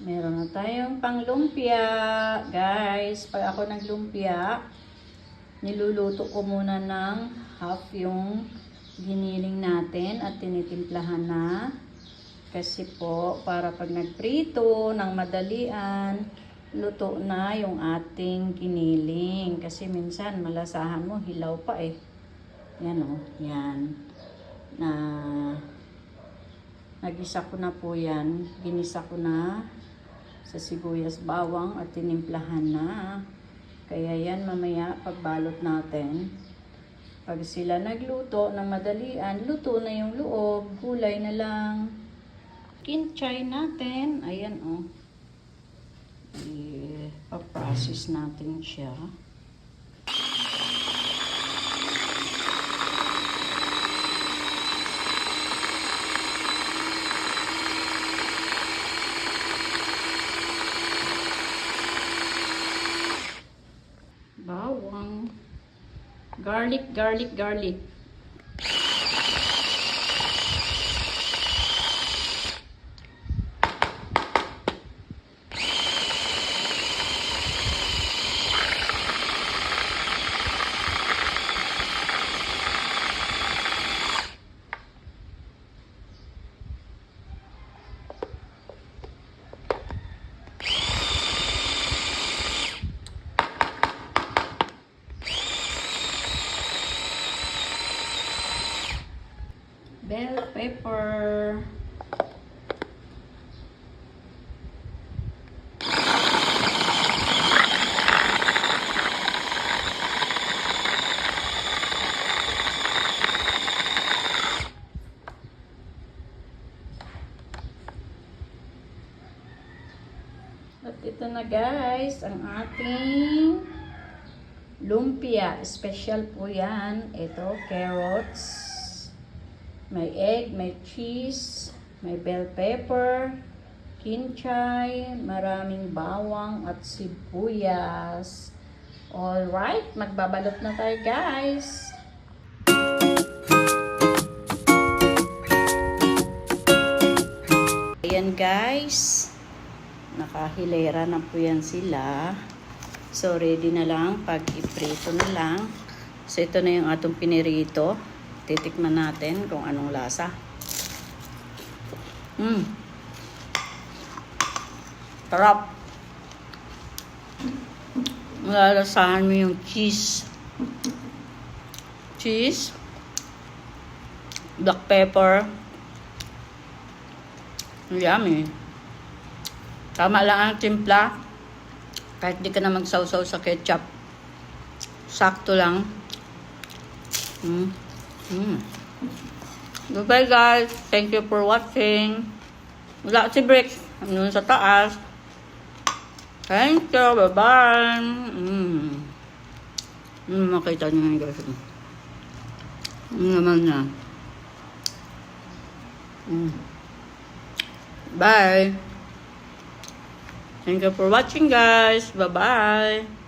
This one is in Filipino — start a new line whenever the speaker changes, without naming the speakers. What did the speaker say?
Meron na tayong panglumpia. Guys, pag ako naglumpia, niluluto ko muna ng half yung giniling natin at tinitimplahan na. Kasi po, para pag nagprito ng madalian, luto na yung ating giniling. Kasi minsan, malasahan mo, hilaw pa eh. Yan o, yan. Nagisa ko na po yan. Ginisa ko na sa sibuyas, bawang at tinimplahan na. Kaya yan mamaya pagbalot natin. Pag sila nagluto ng madalian, luto na yung loob, gulay na lang. Kinchay natin. Ayan o. Ipaprocess natin siya. Bawang. Garlic. Bell pepper. At ito na guys, ang ating lumpia. Special po yan. Ito, carrots. May egg, may cheese, may bell pepper, kinchay, maraming bawang at sibuyas. Alright, magbabalot na tayo guys. Ayan guys, nakahilera na po yan sila. So ready na lang, pag iprito na lang. So ito na yung atong pinirito. Titikman natin kung anong lasa. Sarap. Malalasahan mo yung cheese. Cheese. Black pepper. Yummy. Tama lang ang timpla. Kahit di ka na magsawsaw sa ketchup. Sakto lang. Goodbye guys. Thank you for watching. Wala si Brick. Ano sa taas. Thank you. Bye-bye. Makita nyo nga guys. Naman na. Bye. Thank you for watching guys. Bye-bye.